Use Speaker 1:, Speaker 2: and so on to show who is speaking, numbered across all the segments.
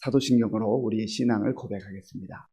Speaker 1: 사도신경으로 우리의 신앙을 고백하겠습니다.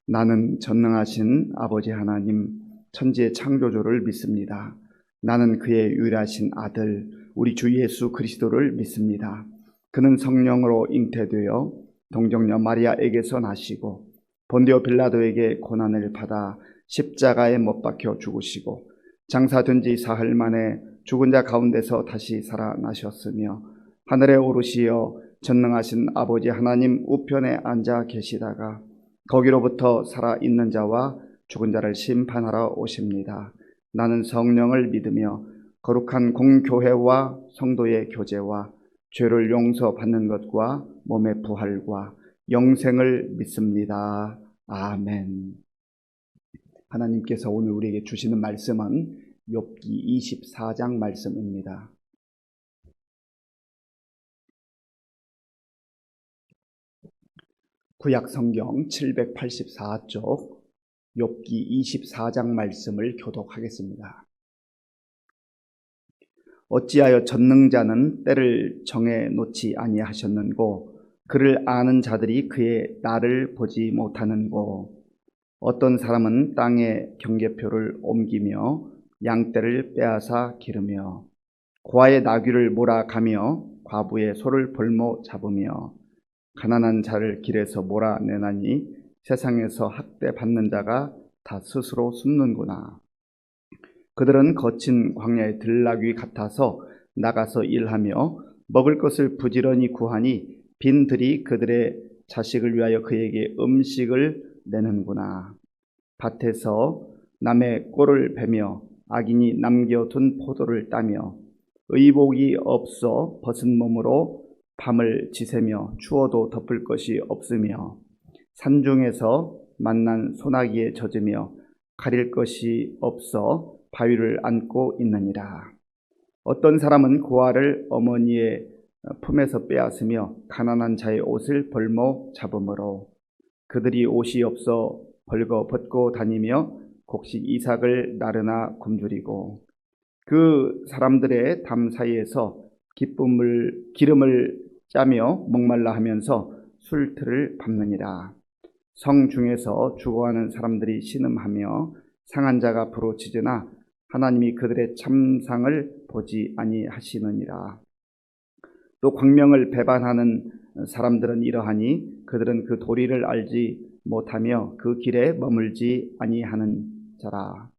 Speaker 1: 나는 전능하신 아버지 하나님, 천지의 창조주를 믿습니다. 나는 그의 유일하신 아들, 우리 주 예수 그리스도를 믿습니다. 그는 성령으로 잉태되어 동정녀 마리아에게서 나시고 본디오 빌라도에게 고난을 받아 십자가에 못 박혀 죽으시고 장사된 지 사흘 만에 죽은 자 가운데서 다시 살아나셨으며 하늘에 오르시어 전능하신 아버지 하나님 우편에 앉아 계시다가 거기로부터 살아있는 자와 죽은 자를 심판하러 오십니다. 나는 성령을 믿으며 거룩한 공교회와 성도의 교제와 죄를 용서받는 것과 몸의 부활과 영생을 믿습니다. 아멘. 하나님께서 오늘 우리에게 주시는 말씀은 욥기 24장 말씀입니다. 구약 성경 784쪽 욥기 24장 말씀을 교독하겠습니다. 어찌하여 전능자는 때를 정해 놓지 아니하셨는고 그를 아는 자들이 그의 날을 보지 못하는고 어떤 사람은 땅에 경계표를 옮기며 양떼를 빼앗아 기르며 고아의 나귀를 몰아가며 과부의 소를 볼모 잡으며 가난한 자를 길에서 몰아내나니 세상에서 학대받는 자가 다 스스로 숨는구나. 그들은 거친 광야의 들나귀 같아서 나가서 일하며 먹을 것을 부지런히 구하니 빈들이 그들의 자식을 위하여 그에게 음식을 내는구나. 밭에서 남의 꼴을 베며 악인이 남겨둔 포도를 따며 의복이 없어 벗은 몸으로 밤을 지새며 추워도 덮을 것이 없으며 산중에서 만난 소나기에 젖으며 가릴 것이 없어 바위를 안고 있느니라. 어떤 사람은 고아를 어머니의 품에서 빼앗으며 가난한 자의 옷을 벌모 잡음으로 그들이 옷이 없어 벌거벗고 다니며 곡식 이삭을 나르나 굶주리고 그 사람들의 담 사이에서 기름을 짜며 목말라 하면서 술틀을 밟느니라. 성 중에서 죽어가는 사람들이 신음하며 상한 자가 부르짖으나 하나님이 그들의 참상을 보지 아니하시느니라. 또 광명을 배반하는 사람들은 이러하니 그들은 그 도리를 알지 못하며 그 길에 머물지 아니하는 자라.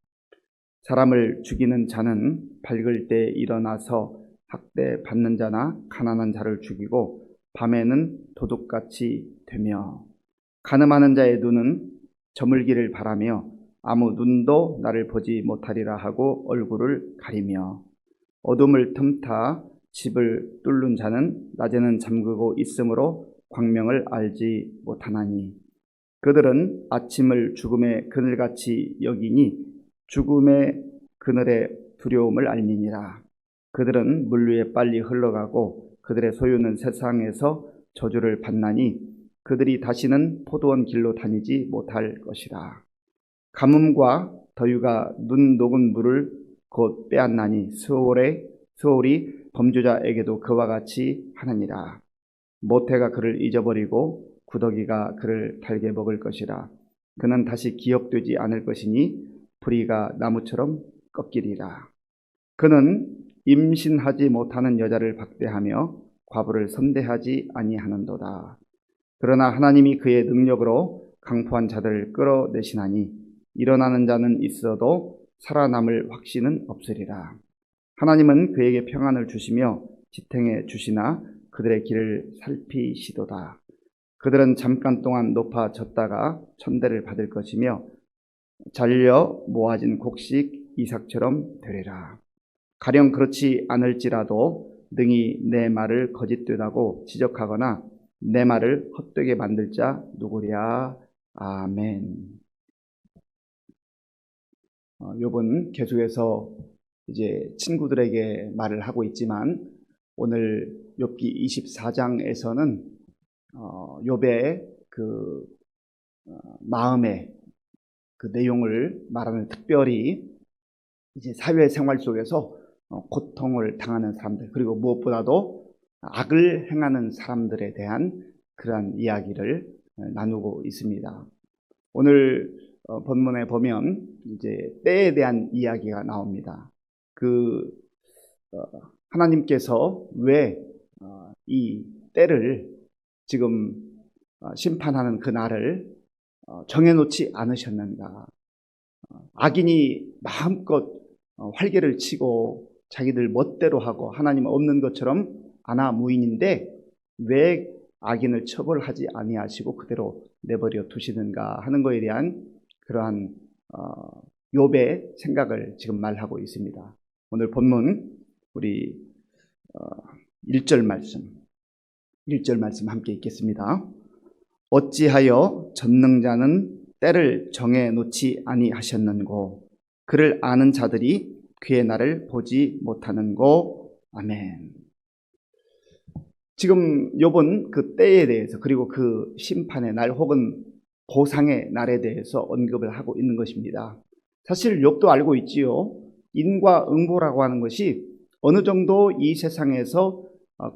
Speaker 1: 사람을 죽이는 자는 밝을 때 일어나서 학대받는 자나 가난한 자를 죽이고 밤에는 도둑같이 되며 간음하는 자의 눈은 저물기를 바라며 아무 눈도 나를 보지 못하리라 하고 얼굴을 가리며 어둠을 틈타 집을 뚫는 자는 낮에는 잠그고 있으므로 광명을 알지 못하나니 그들은 아침을 죽음의 그늘같이 여기니 죽음의 그늘의 두려움을 알미니라. 그들은 물 위에 빨리 흘러가고 그들의 소유는 세상에서 저주를 받나니 그들이 다시는 포도원 길로 다니지 못할 것이라. 가뭄과 더위가 눈 녹은 물을 곧 빼앗나니 수월이 범죄자에게도 그와 같이 하느니라. 모태가 그를 잊어버리고 구더기가 그를 달게 먹을 것이라. 그는 다시 기억되지 않을 것이니 부리가 나무처럼 꺾이리라. 그는 임신하지 못하는 여자를 박대하며 과부를 선대하지 아니하는도다. 그러나 하나님이 그의 능력으로 강포한 자들을 끌어내시나니 일어나는 자는 있어도 살아남을 확신은 없으리라. 하나님은 그에게 평안을 주시며 지탱해 주시나 그들의 길을 살피시도다. 그들은 잠깐 동안 높아졌다가 천대를 받을 것이며 잘려 모아진 곡식 이삭처럼 되리라. 가령 그렇지 않을지라도 능히 내 말을 거짓되다고 지적하거나 내 말을 헛되게 만들 자 누구랴. 아멘. 욥은 계속해서 이제 친구들에게 말을 하고 있지만 오늘 욥기 24장에서는 욥의 그 마음의 그 내용을 말하는, 특별히 이제 사회생활 속에서 고통을 당하는 사람들, 그리고 무엇보다도 악을 행하는 사람들에 대한 그러한 이야기를 나누고 있습니다. 오늘 본문에 보면 이제 때에 대한 이야기가 나옵니다. 하나님께서 왜 이 때를 지금 심판하는 그 날을 정해놓지 않으셨는가? 악인이 마음껏 활개를 치고 자기들 멋대로 하고 하나님 없는 것처럼 아나무인인데 왜 악인을 처벌하지 아니하시고 그대로 내버려 두시는가 하는 것에 대한 그러한 욥의 생각을 지금 말하고 있습니다. 오늘 본문 우리 1절 말씀 함께 읽겠습니다. 어찌하여 전능자는 때를 정해 놓지 아니하셨는고 그를 아는 자들이 그의 날을 보지 못하는고. 아멘. 지금 욥은 그 때에 대해서 그리고 그 심판의 날 혹은 보상의 날에 대해서 언급을 하고 있는 것입니다. 사실 욥도 알고 있지요. 인과응보라고 하는 것이 어느 정도 이 세상에서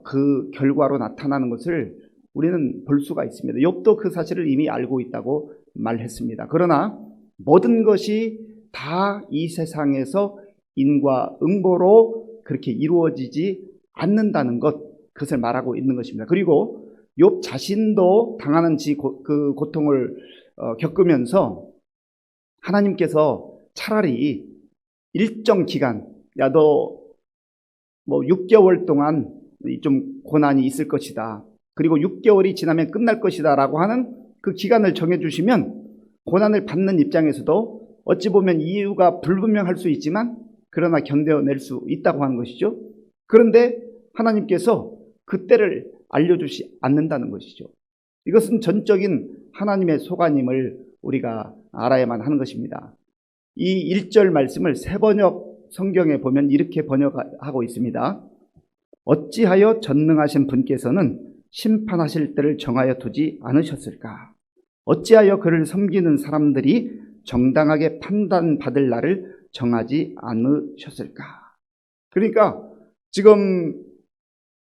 Speaker 1: 그 결과로 나타나는 것을 우리는 볼 수가 있습니다. 욥도 그 사실을 이미 알고 있다고 말했습니다. 그러나 모든 것이 다 이 세상에서 인과응보로 그렇게 이루어지지 않는다는 것, 그것을 말하고 있는 것입니다. 그리고 욥 자신도 당하는 그 고통을 겪으면서 하나님께서 차라리 일정 기간, 야, 너 6개월 동안 좀 고난이 있을 것이다. 그리고 6개월이 지나면 끝날 것이다 라고 하는 그 기간을 정해주시면 고난을 받는 입장에서도 어찌 보면 이유가 불분명할 수 있지만 그러나 견뎌낼 수 있다고 하는 것이죠. 그런데 하나님께서 그 때를 알려주지 않는다는 것이죠. 이것은 전적인 하나님의 소관임을 우리가 알아야만 하는 것입니다. 이 1절 말씀을 세번역 성경에 보면 이렇게 번역하고 있습니다. 어찌하여 전능하신 분께서는 심판하실 때를 정하여 두지 않으셨을까? 어찌하여 그를 섬기는 사람들이 정당하게 판단받을 날을 정하지 않으셨을까? 그러니까 지금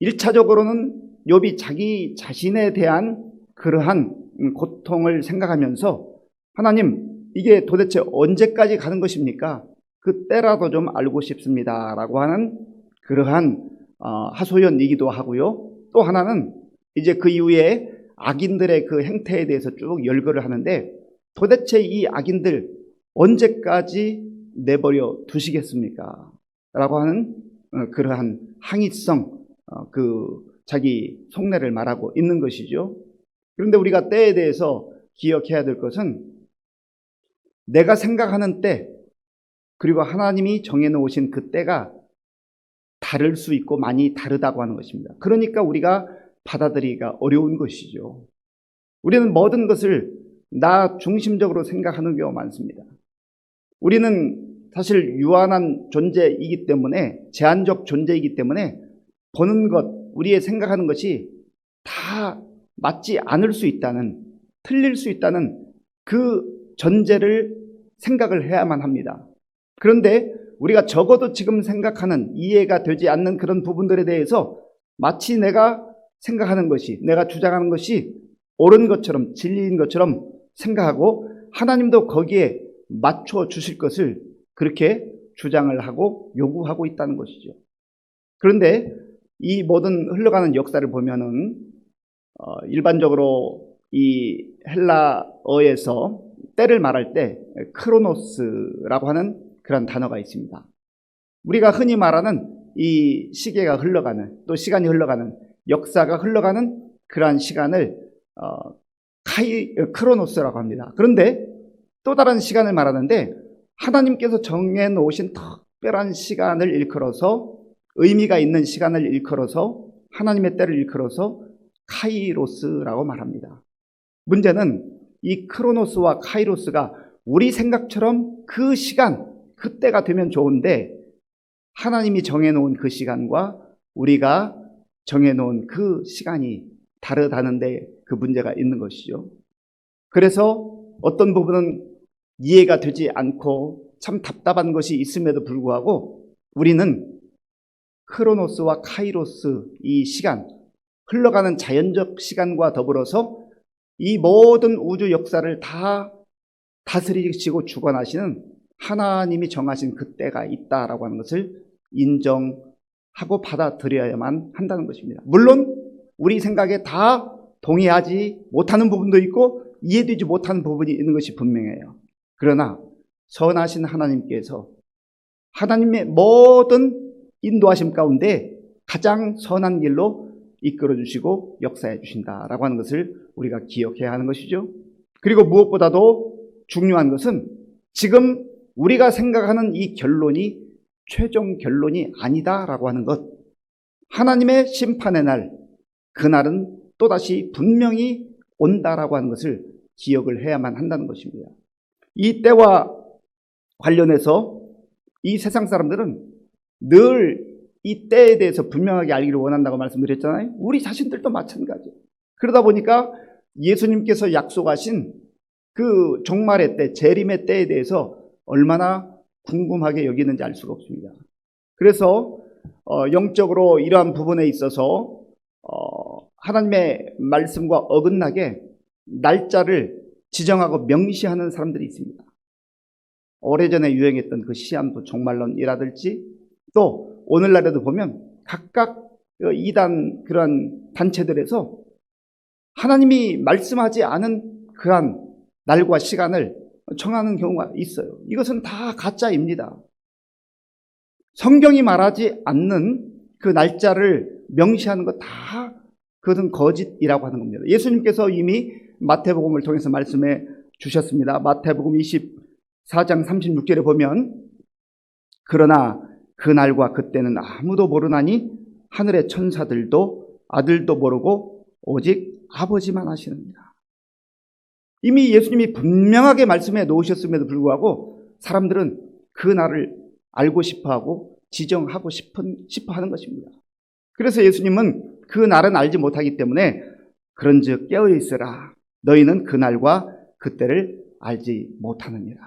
Speaker 1: 1차적으로는 욥이 자기 자신에 대한 그러한 고통을 생각하면서 하나님, 이게 도대체 언제까지 가는 것입니까? 그 때라도 좀 알고 싶습니다 라고 하는 그러한 하소연이기도 하고요. 또 하나는 이제 그 이후에 악인들의 그 행태에 대해서 쭉 열거를 하는데 도대체 이 악인들 언제까지 내버려 두시겠습니까? 라고 하는 그러한 항의성, 자기 속내를 말하고 있는 것이죠. 그런데 우리가 때에 대해서 기억해야 될 것은 내가 생각하는 때 그리고 하나님이 정해놓으신 그 때가 다를 수 있고 많이 다르다고 하는 것입니다. 그러니까 우리가 받아들이기가 어려운 것이죠. 우리는 모든 것을 나 중심적으로 생각하는 경우가 많습니다. 우리는 사실 유한한 존재이기 때문에 제한적 존재이기 때문에 보는 것, 우리의 생각하는 것이 다 맞지 않을 수 있다는, 틀릴 수 있다는 그 전제를 생각을 해야만 합니다. 그런데 우리가 적어도 지금 생각하는 이해가 되지 않는 그런 부분들에 대해서 마치 내가 생각하는 것이, 내가 주장하는 것이 옳은 것처럼 진리인 것처럼 생각하고 하나님도 거기에 맞춰 주실 것을 그렇게 주장을 하고 요구하고 있다는 것이죠. 그런데 이 모든 흘러가는 역사를 보면은 일반적으로 이 헬라어에서 때를 말할 때 크로노스라고 하는 그런 단어가 있습니다. 우리가 흔히 말하는 이 시계가 흘러가는, 또 시간이 흘러가는, 역사가 흘러가는 그러한 시간을 크로노스라고 합니다. 그런데 또 다른 시간을 말하는데 하나님께서 정해놓으신 특별한 시간을 일컬어서, 의미가 있는 시간을 일컬어서, 하나님의 때를 일컬어서 카이로스라고 말합니다. 문제는 이 크로노스와 카이로스가 우리 생각처럼 그 시간, 그때가 되면 좋은데 하나님이 정해놓은 그 시간과 우리가 정해놓은 그 시간이 다르다는데 그 문제가 있는 것이죠. 그래서 어떤 부분은 이해가 되지 않고 참 답답한 것이 있음에도 불구하고 우리는 크로노스와 카이로스, 이 시간, 흘러가는 자연적 시간과 더불어서 이 모든 우주 역사를 다 다스리시고 주관하시는 하나님이 정하신 그 때가 있다라고 하는 것을 인정하고 받아들여야만 한다는 것입니다. 물론 우리 생각에 다 동의하지 못하는 부분도 있고 이해되지 못하는 부분이 있는 것이 분명해요. 그러나 선하신 하나님께서 하나님의 모든 인도하심 가운데 가장 선한 길로 이끌어 주시고 역사해 주신다라고 하는 것을 우리가 기억해야 하는 것이죠. 그리고 무엇보다도 중요한 것은 지금 우리가 생각하는 이 결론이 최종 결론이 아니다라고 하는 것. 하나님의 심판의 날, 그날은 또다시 분명히 온다라고 하는 것을 기억을 해야만 한다는 것입니다. 이 때와 관련해서 이 세상 사람들은 늘 이 때에 대해서 분명하게 알기를 원한다고 말씀드렸잖아요. 우리 자신들도 마찬가지예요. 그러다 보니까 예수님께서 약속하신 그 종말의 때, 재림의 때에 대해서 얼마나 궁금하게 여기는지 알 수가 없습니다. 그래서 영적으로 이러한 부분에 있어서 하나님의 말씀과 어긋나게 날짜를 지정하고 명시하는 사람들이 있습니다. 오래전에 유행했던 그 시한부 종말론이라든지 또 오늘날에도 보면 각각 이단 그러한 단체들에서 하나님이 말씀하지 않은 그러한 날과 시간을 정하는 경우가 있어요. 이것은 다 가짜입니다. 성경이 말하지 않는 그 날짜를 명시하는 것 다 그것은 거짓이라고 하는 겁니다. 예수님께서 이미 마태복음을 통해서 말씀해 주셨습니다. 마태복음 24장 36절에 보면 그러나 그날과 그때는 아무도 모르나니 하늘의 천사들도 아들도 모르고 오직 아버지만 아시느니라. 이미 예수님이 분명하게 말씀해 놓으셨음에도 불구하고 사람들은 그 날을 알고 싶어하고 지정하고 싶어하는 것입니다. 그래서 예수님은 그 날은 알지 못하기 때문에 그런즉 깨어 있으라. 너희는 그 날과 그때를 알지 못하느니라.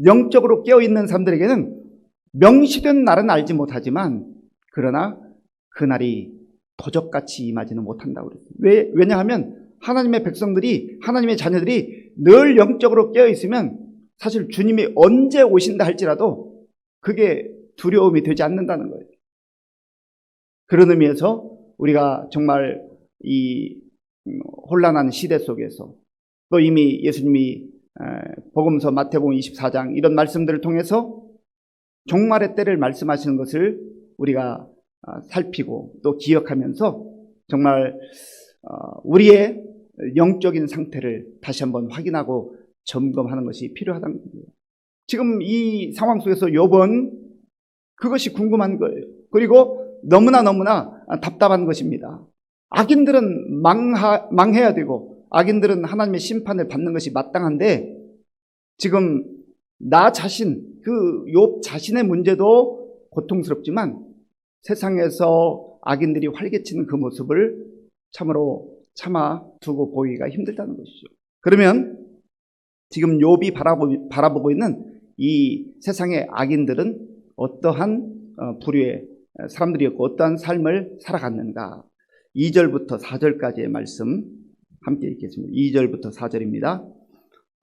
Speaker 1: 영적으로 깨어 있는 사람들에게는 명시된 날은 알지 못하지만 그러나 그 날이 도적같이 임하지는 못한다고 그랬어요. 왜냐하면 하나님의 백성들이, 하나님의 자녀들이 늘 영적으로 깨어 있으면 사실 주님이 언제 오신다 할지라도 그게 두려움이 되지 않는다는 거예요. 그런 의미에서 우리가 정말 이 혼란한 시대 속에서 또 이미 예수님이 복음서 마태복음 24장 이런 말씀들을 통해서 종말의 때를 말씀하시는 것을 우리가 살피고 또 기억하면서 정말 우리의 영적인 상태를 다시 한번 확인하고 점검하는 것이 필요하다는 겁니다. 지금 이 상황 속에서 욥은 그것이 궁금한 거예요. 그리고 너무나 답답한 것입니다. 악인들은 망해야 되고 악인들은 하나님의 심판을 받는 것이 마땅한데 지금 나 자신, 그 욥 자신의 문제도 고통스럽지만 세상에서 악인들이 활개치는 그 모습을 참으로 참아두고 보기가 힘들다는 것이죠. 그러면 지금 욥이 바라보고 있는 이 세상의 악인들은 어떠한 부류의 사람들이었고 어떠한 삶을 살아갔는가. 2절부터 4절까지의 말씀 함께 읽겠습니다. 2절부터 4절입니다.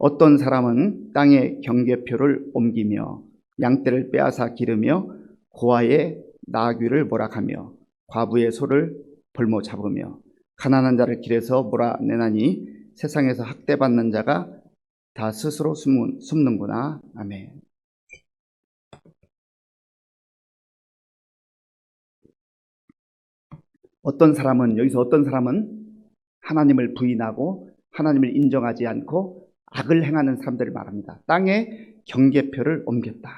Speaker 1: 어떤 사람은 땅에 경계표를 옮기며 양떼를 빼앗아 기르며 고아의 나귀를 몰아가며 과부의 소를 볼모 잡으며 가난한 자를 길에서 몰아내나니 세상에서 학대받는 자가 다 스스로 숨는구나. 아멘. 여기서 어떤 사람은 하나님을 부인하고 하나님을 인정하지 않고 악을 행하는 사람들을 말합니다. 땅에 경계표를 옮겼다.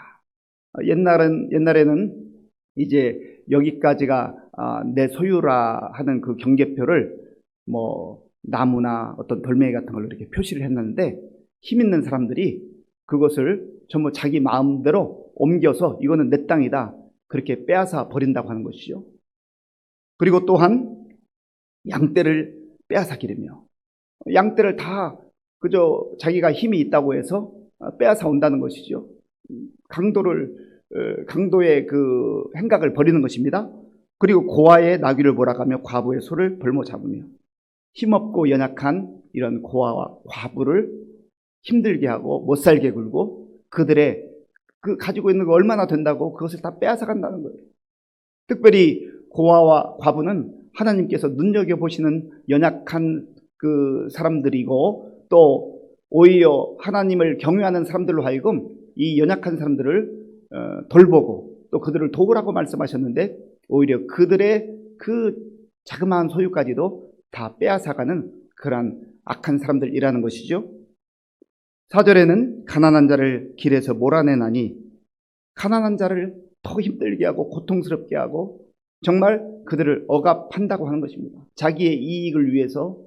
Speaker 1: 옛날에는 이제 여기까지가 내 소유라 하는 그 경계표를 뭐 나무나 어떤 돌멩이 같은 걸로 이렇게 표시를 했는데 힘 있는 사람들이 그것을 전부 자기 마음대로 옮겨서 이거는 내 땅이다 그렇게 빼앗아 버린다고 하는 것이죠. 그리고 또한 양떼를 빼앗아 기르며 양떼를 다 그저 자기가 힘이 있다고 해서 빼앗아 온다는 것이죠. 강도의 그 행각을 벌이는 것입니다. 그리고 고아의 나귀를 몰아가며 과부의 소를 볼모 잡으며 힘없고 연약한 이런 고아와 과부를 힘들게 하고 못살게 굴고 그들의 그 가지고 있는 거 얼마나 된다고 그것을 다 빼앗아 간다는 거예요. 특별히 고아와 과부는 하나님께서 눈여겨보시는 연약한 그 사람들이고 또 오히려 하나님을 경외하는 사람들로 하여금 이 연약한 사람들을 돌보고 또 그들을 도우라고 말씀하셨는데 오히려 그들의 그 자그마한 소유까지도 다 빼앗아가는 그러한 악한 사람들이라는 것이죠. 4절에는 가난한 자를 길에서 몰아내나니 가난한 자를 더 힘들게 하고 고통스럽게 하고 정말 그들을 억압한다고 하는 것입니다. 자기의 이익을 위해서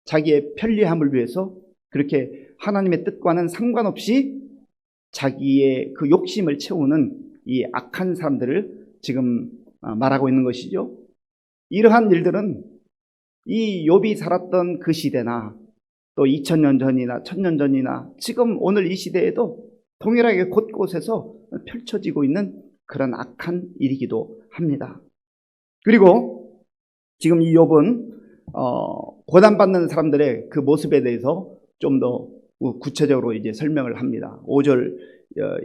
Speaker 1: 자기의 편리함을 위해서 그렇게 하나님의 뜻과는 상관없이 자기의 그 욕심을 채우는 이 악한 사람들을 지금 말하고 있는 것이죠. 이러한 일들은 이 욥이 살았던 그 시대나 또 2000년 전이나 1000년 전이나 지금 오늘 이 시대에도 동일하게 곳곳에서 펼쳐지고 있는 그런 악한 일이기도 합니다. 그리고 지금 이 욥은 고난받는 사람들의 그 모습에 대해서 좀 더 구체적으로 이제 설명을 합니다. 5절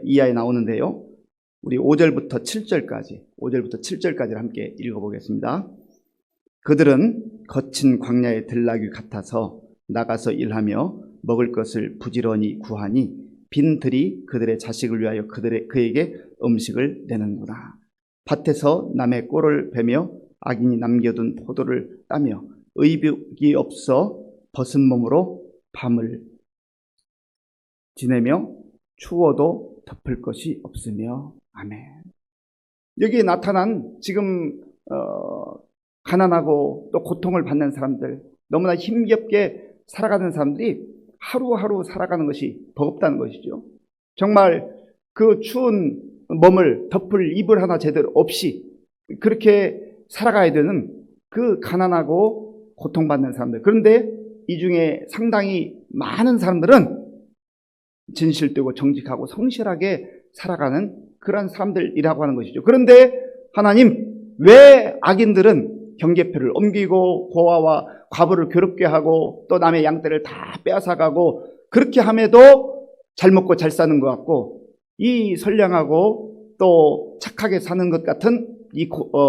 Speaker 1: 이하에 나오는데요. 우리 5절부터 7절까지를 함께 읽어보겠습니다. 그들은 거친 광야의 들나귀 같아서 나가서 일하며 먹을 것을 부지런히 구하니 빈 들이 그들의 자식을 위하여 그에게 음식을 내는구나. 밭에서 남의 꼴을 베며 악인이 남겨둔 포도를 따며 의복이 없어 벗은 몸으로 밤을 지내며 추워도 덮을 것이 없으며. 아멘. 여기에 나타난 지금 가난하고 또 고통을 받는 사람들, 너무나 힘겹게 살아가는 사람들이 하루하루 살아가는 것이 버겁다는 것이죠. 정말 그 추운 몸을 덮을 이불 하나 제대로 없이 그렇게 살아가야 되는 그 가난하고 고통받는 사람들. 그런데 이 중에 상당히 많은 사람들은 진실되고 정직하고 성실하게 살아가는 그런 사람들이라고 하는 것이죠. 그런데 하나님, 왜 악인들은 경계표를 옮기고 고아와 과부를 괴롭게 하고 또 남의 양떼를 다 빼앗아가고 그렇게 함에도 잘 먹고 잘 사는 것 같고 이 선량하고 또 착하게 사는 것 같은 이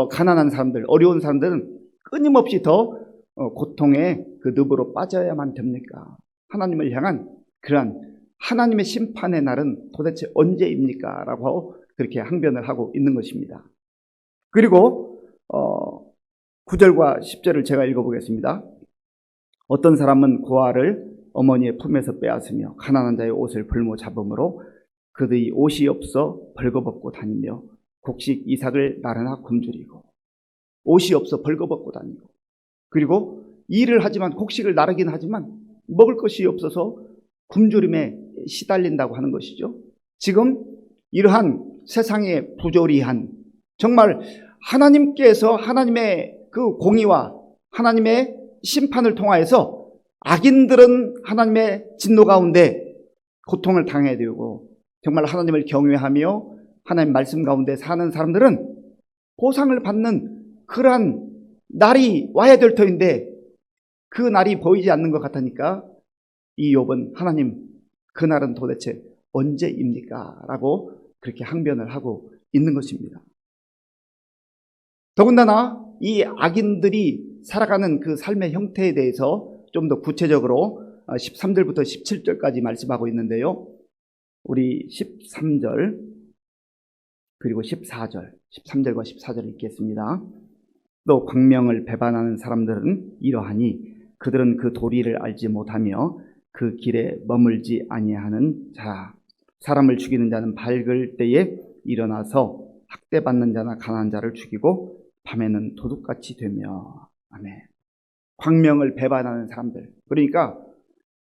Speaker 1: 가난한 사람들, 어려운 사람들은 끊임없이 더 고통의 그 늪으로 빠져야만 됩니까? 하나님을 향한 그러한 하나님의 심판의 날은 도대체 언제입니까? 라고 그렇게 항변을 하고 있는 것입니다. 그리고 9절과 10절을 제가 읽어보겠습니다. 어떤 사람은 고아를 어머니의 품에서 빼앗으며 가난한 자의 옷을 볼모 잡음으로 그들이 옷이 없어 벌거벗고 다니며 곡식 이삭을 나르나 굶주리고. 옷이 없어 벌거벗고 다니고 그리고 일을 하지만 곡식을 나르긴 하지만 먹을 것이 없어서 굶주림에 시달린다고 하는 것이죠. 지금 이러한 세상의 부조리한 정말 하나님께서 하나님의 그 공의와 하나님의 심판을 통하여서 악인들은 하나님의 진노 가운데 고통을 당해야 되고 정말 하나님을 경외하며 하나님 말씀 가운데 사는 사람들은 보상을 받는 그러한 날이 와야 될 터인데 그 날이 보이지 않는 것 같으니까 이 욥은 하나님 그 날은 도대체 언제입니까? 라고 그렇게 항변을 하고 있는 것입니다. 더군다나 이 악인들이 살아가는 그 삶의 형태에 대해서 좀 더 구체적으로 13절부터 17절까지 말씀하고 있는데요. 우리 13절 그리고 14절, 13절과 14절을 읽겠습니다. 또 광명을 배반하는 사람들은 이러하니 그들은 그 도리를 알지 못하며 그 길에 머물지 아니하는 자. 사람을 죽이는 자는 밝을 때에 일어나서 학대받는 자나 가난한 자를 죽이고 밤에는 도둑같이 되며. 아멘. 광명을 배반하는 사람들. 그러니까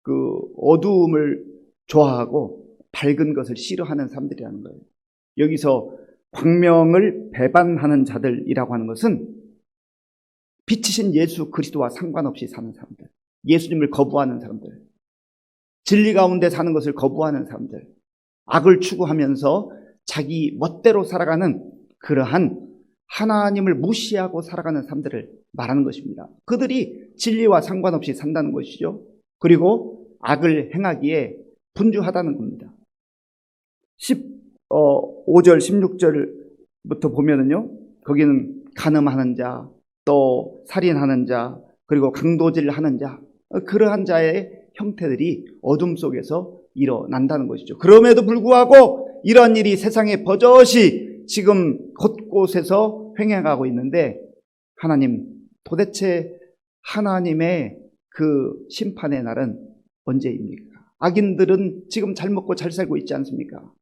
Speaker 1: 그 어두움을 좋아하고 밝은 것을 싫어하는 사람들이라는 거예요. 여기서 광명을 배반하는 자들이라고 하는 것은 빛이신 예수 그리스도와 상관없이 사는 사람들, 예수님을 거부하는 사람들, 진리 가운데 사는 것을 거부하는 사람들, 악을 추구하면서 자기 멋대로 살아가는 그러한 하나님을 무시하고 살아가는 사람들을 말하는 것입니다. 그들이 진리와 상관없이 산다는 것이죠. 그리고 악을 행하기에 분주하다는 겁니다. 5절, 16절부터 보면은요, 거기는 간음하는 자, 또 살인하는 자, 그리고 강도질 하는 자, 그러한 자의 형태들이 어둠 속에서 일어난다는 것이죠. 그럼에도 불구하고 이런 일이 세상에 버젓이 지금 곳곳에서 횡행하고 있는데, 하나님, 도대체 하나님의 그 심판의 날은 언제입니까? 악인들은 지금 잘 먹고 잘 살고 있지 않습니까?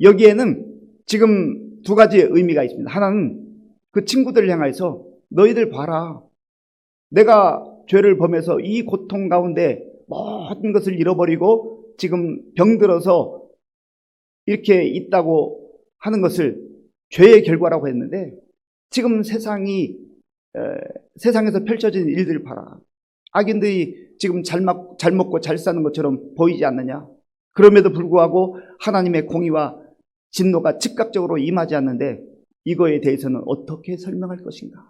Speaker 1: 여기에는 지금 두 가지의 의미가 있습니다. 하나는 그 친구들을 향해서 너희들 봐라. 내가 죄를 범해서 이 고통 가운데 모든 것을 잃어버리고 지금 병들어서 이렇게 있다고 하는 것을 죄의 결과라고 했는데, 지금 세상에서 펼쳐진 일들을 봐라. 악인들이 지금 잘 먹고 잘 사는 것처럼 보이지 않느냐? 그럼에도 불구하고 하나님의 공의와 진노가 즉각적으로 임하지 않는데, 이거에 대해서는 어떻게 설명할 것인가?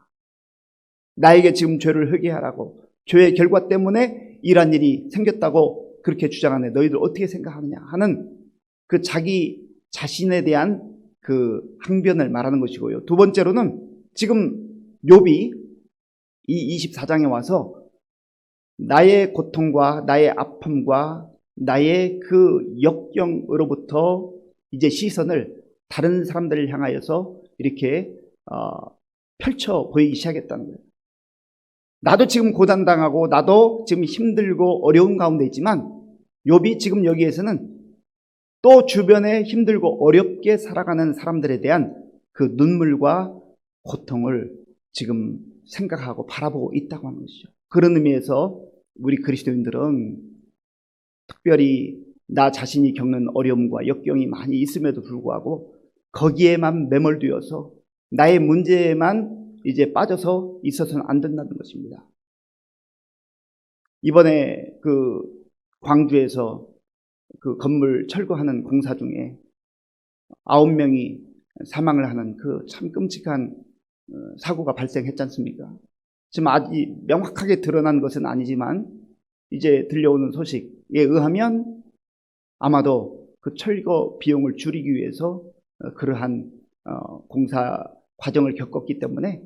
Speaker 1: 나에게 지금 죄를 회개하라고, 죄의 결과 때문에 이러한 일이 생겼다고 그렇게 주장하네. 너희들 어떻게 생각하느냐 하는 그 자기 자신에 대한 그 항변을 말하는 것이고요. 두 번째로는 지금 욥이 이 24장에 와서 나의 고통과 나의 아픔과 나의 그 역경으로부터 이제 시선을 다른 사람들을 향하여서 이렇게 펼쳐 보이기 시작했다는 거예요. 나도 지금 고단당하고 나도 지금 힘들고 어려운 가운데 있지만, 욥이 지금 여기에서는 또 주변에 힘들고 어렵게 살아가는 사람들에 대한 그 눈물과 고통을 지금 생각하고 바라보고 있다고 하는 것이죠. 그런 의미에서 우리 그리스도인들은 특별히 나 자신이 겪는 어려움과 역경이 많이 있음에도 불구하고 거기에만 매몰되어서 나의 문제에만 이제 빠져서 있어서는 안 된다는 것입니다. 이번에 그 광주에서 그 건물 철거하는 공사 중에 9명이 사망을 하는 그 참 끔찍한 사고가 발생했지 않습니까? 지금 아직 명확하게 드러난 것은 아니지만 이제 들려오는 소식에 의하면 아마도 그 철거 비용을 줄이기 위해서 그러한 공사 과정을 겪었기 때문에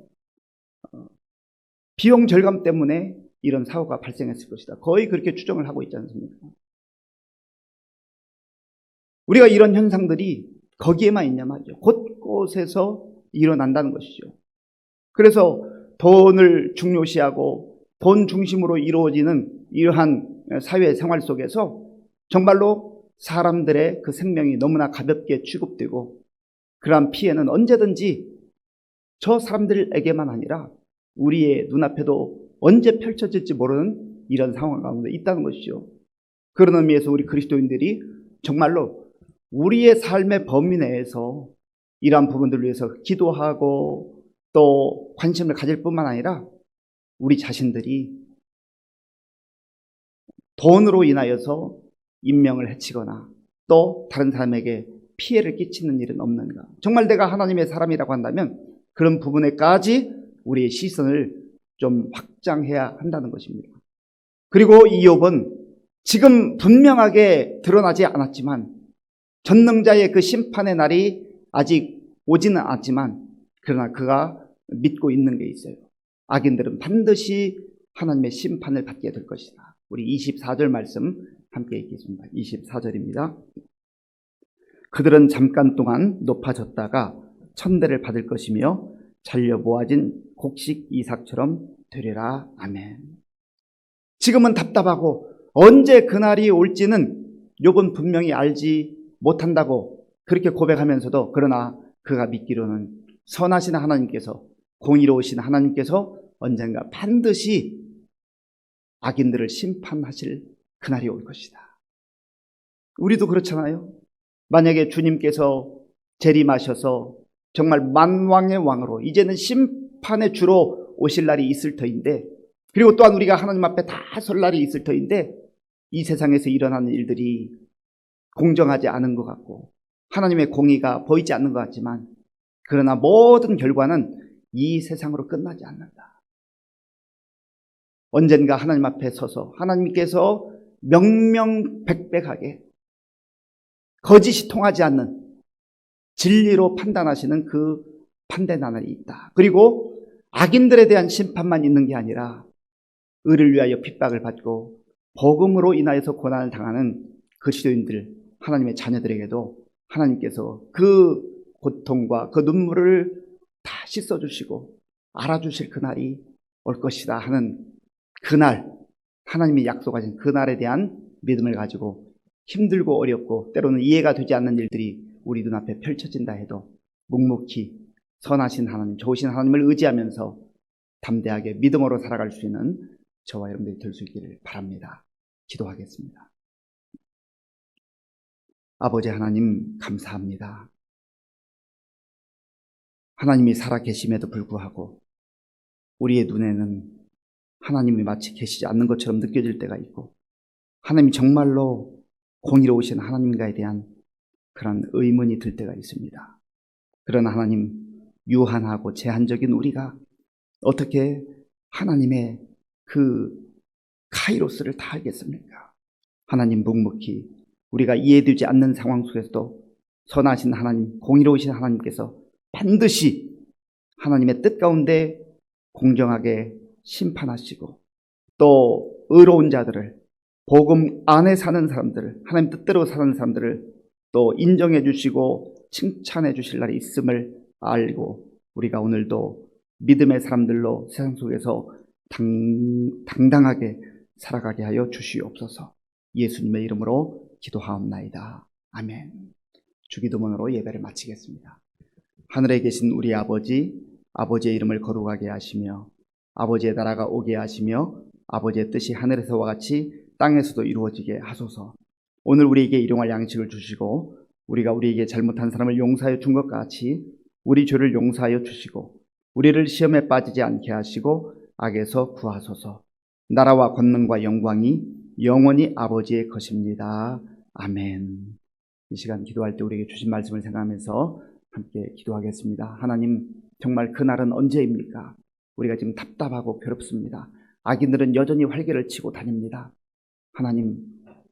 Speaker 1: 비용 절감 때문에 이런 사고가 발생했을 것이다. 거의 그렇게 추정을 하고 있지 않습니까? 우리가 이런 현상들이 거기에만 있냐 말이죠. 곳곳에서 일어난다는 것이죠. 그래서 돈을 중요시하고 돈 중심으로 이루어지는 이러한 사회 생활 속에서 정말로 사람들의 그 생명이 너무나 가볍게 취급되고, 그러한 피해는 언제든지 저 사람들에게만 아니라 우리의 눈앞에도 언제 펼쳐질지 모르는 이런 상황 가운데 있다는 것이죠. 그런 의미에서 우리 그리스도인들이 정말로 우리의 삶의 범위 내에서 이러한 부분들을 위해서 기도하고 또 관심을 가질 뿐만 아니라 우리 자신들이 돈으로 인하여서 인명을 해치거나 또 다른 사람에게 피해를 끼치는 일은 없는가? 정말 내가 하나님의 사람이라고 한다면 그런 부분에까지 우리의 시선을 좀 확장해야 한다는 것입니다. 그리고 이 욥은 지금 분명하게 드러나지 않았지만, 전능자의 그 심판의 날이 아직 오지는 않았지만, 그러나 그가 믿고 있는 게 있어요. 악인들은 반드시 하나님의 심판을 받게 될 것이다. 우리 24절 말씀 함께 읽겠습니다. 24절입니다. 그들은 잠깐 동안 높아졌다가 천대를 받을 것이며 잘려 모아진 곡식 이삭처럼 되리라. 아멘. 지금은 답답하고 언제 그날이 올지는 욥은 분명히 알지 못한다고 그렇게 고백하면서도, 그러나 그가 믿기로는 선하신 하나님께서, 공의로우신 하나님께서 언젠가 반드시 악인들을 심판하실 그날이 올 것이다. 우리도 그렇잖아요. 만약에 주님께서 재림하셔서 정말 만왕의 왕으로 이제는 심판의 주로 오실 날이 있을 터인데, 그리고 또한 우리가 하나님 앞에 다 설 날이 있을 터인데, 이 세상에서 일어나는 일들이 공정하지 않은 것 같고 하나님의 공의가 보이지 않는 것 같지만, 그러나 모든 결과는 이 세상으로 끝나지 않는다. 언젠가 하나님 앞에 서서 하나님께서 명명백백하게 거짓이 통하지 않는 진리로 판단하시는 그 판대난이 있다. 그리고 악인들에 대한 심판만 있는 게 아니라 의를 위하여 핍박을 받고 복음으로 인하여서 고난을 당하는 그리스도인들, 하나님의 자녀들에게도 하나님께서 그 고통과 그 눈물을 다 씻어주시고 알아주실 그날이 올 것이다 하는 그날, 하나님이 약속하신 그날에 대한 믿음을 가지고 힘들고 어렵고 때로는 이해가 되지 않는 일들이 우리 눈앞에 펼쳐진다 해도 묵묵히 선하신 하나님, 좋으신 하나님을 의지하면서 담대하게 믿음으로 살아갈 수 있는 저와 여러분들이 될 수 있기를 바랍니다. 기도하겠습니다. 아버지 하나님 감사합니다. 하나님이 살아계심에도 불구하고 우리의 눈에는 하나님이 마치 계시지 않는 것처럼 느껴질 때가 있고 하나님이 정말로 공의로우신 하나님인가에 대한 그런 의문이 들 때가 있습니다. 그러나 하나님, 유한하고 제한적인 우리가 어떻게 하나님의 그 카이로스를 다 알겠습니까? 하나님, 묵묵히 우리가 이해되지 않는 상황 속에서도 선하신 하나님, 공의로우신 하나님께서 반드시 하나님의 뜻 가운데 공정하게 심판하시고 또 의로운 자들을, 복음 안에 사는 사람들을, 하나님 뜻대로 사는 사람들을 또 인정해 주시고 칭찬해 주실 날이 있음을 알고 우리가 오늘도 믿음의 사람들로 세상 속에서 당당하게 살아가게 하여 주시옵소서. 예수님의 이름으로 기도하옵나이다. 아멘. 주기도문으로 예배를 마치겠습니다. 하늘에 계신 우리 아버지, 아버지의 이름을 거룩하게 하시며 아버지의 나라가 오게 하시며 아버지의 뜻이 하늘에서와 같이 땅에서도 이루어지게 하소서. 오늘 우리에게 일용할 양식을 주시고 우리가 우리에게 잘못한 사람을 용서하여 준 것 같이 우리 죄를 용서하여 주시고 우리를 시험에 빠지지 않게 하시고 악에서 구하소서. 나라와 권능과 영광이 영원히 아버지의 것입니다. 아멘. 이 시간 기도할 때 우리에게 주신 말씀을 생각하면서 함께 기도하겠습니다. 하나님, 정말 그날은 언제입니까? 우리가 지금 답답하고 괴롭습니다. 악인들은 여전히 활개를 치고 다닙니다. 하나님,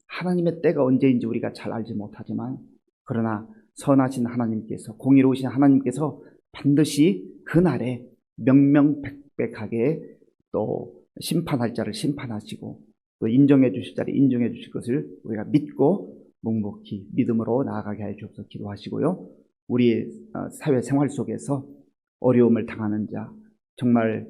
Speaker 1: 하나님의 때가 언제인지 우리가 잘 알지 못하지만 그러나 선하신 하나님께서, 공의로우신 하나님께서 반드시 그날에 명명백백하게 또 심판할 자를 심판하시고 또 인정해 주실 자를 인정해 주실 것을 우리가 믿고 묵묵히 믿음으로 나아가게 하여 주옵소서. 기도하시고요. 우리의 사회생활 속에서 어려움을 당하는 자, 정말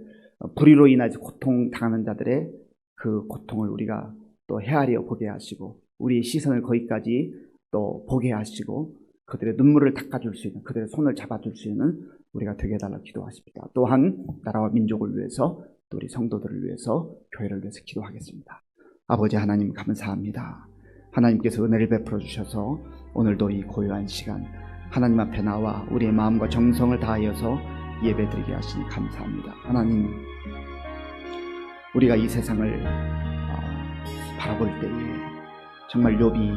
Speaker 1: 불의로 인해서 고통당하는 자들의 그 고통을 우리가 또 헤아려 보게 하시고 우리의 시선을 거기까지 또 보게 하시고 그들의 눈물을 닦아줄 수 있는, 그들의 손을 잡아줄 수 있는 우리가 되게 해달라고 기도하십니다. 또한 나라와 민족을 위해서 또 우리 성도들을 위해서 교회를 위해서 기도하겠습니다. 아버지 하나님 감사합니다. 하나님께서 은혜를 베풀어 주셔서 오늘도 이 고요한 시간 하나님 앞에 나와 우리의 마음과 정성을 다하여서 예배드리게 하시니 감사합니다. 하나님, 우리가 이 세상을 바라볼 때에 정말 욥이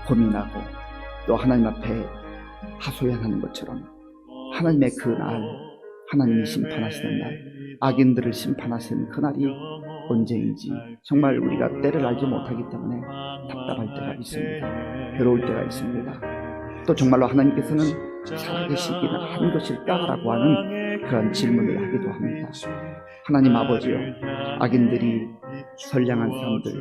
Speaker 1: 고민하고 또 하나님 앞에 하소연하는 것처럼 하나님의 그 날, 하나님이 심판하시는 날, 악인들을 심판하시는 그날이 언제인지 정말 우리가 때를 알지 못하기 때문에 답답할 때가 있습니다. 괴로울 때가 있습니다. 또 정말로 하나님께서는 살아계시기는 한 것일까라고 하는 그런 질문을 하기도 합니다. 하나님 아버지요, 악인들이 선량한 사람들,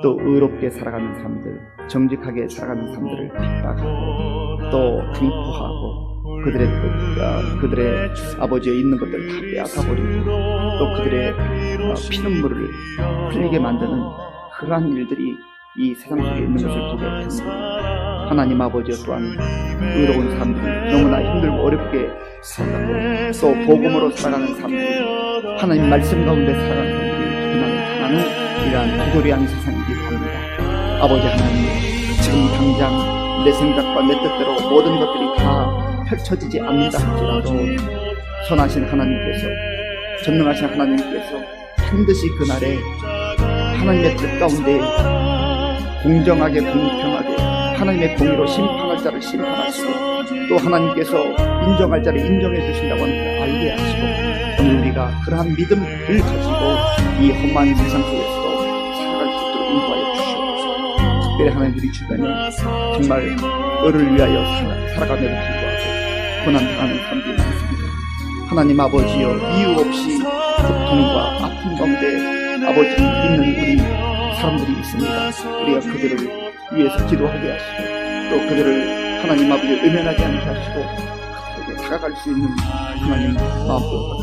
Speaker 1: 또 의롭게 살아가는 사람들, 정직하게 살아가는 사람들을 핍박하고 또 강포하고 그들의 아버지의 있는 것들을 다 빼앗아버리고 또 그들의 피눈물을 흘리게 만드는 그러한 일들이 이 세상 속에 있는 것을 보게 됩니다. 하나님 아버지여, 또한 의로운 사람들이 너무나 힘들고 어렵게 살아가고 또 복음으로 살아가는 사람들이, 하나님 말씀 가운데 살아가는 사람들이 고난을 당하는 이러한 부조리한 세상이기도 합니다. 아버지 하나님, 지금 당장 내 생각과 내 뜻대로 모든 것들이 다 펼쳐지지 않는다 할지라도 선하신 하나님께서, 전능하신 하나님께서 반드시 그날에 하나님의 뜻 가운데 공정하게 공평하게 하나님의 공의로 심판할 자를 심판하시고 또 하나님께서 인정할 자를 인정해 주신다고 하는 것을 알게 하시고 오늘 우리가 그러한 믿음을 가지고 이 험한 세상 속에서도 살아갈 수 있도록 인도하여 주시옵소서. 특별히 하나님 우리 주변에 정말 너를 위하여 살아감에도 불구하고 고난당하는 사람들이 많습니다. 하나님 아버지여 이유 없이 고통과 아픔 가운데 아버지 있는 우리 사람들이 있습니다. 우리가 그들을 위해서 기도하게 하시고 또 그들을 하나님 아버지 외면하지 않게 하시고 그들에게 다가갈 수 있는 하나님 마음도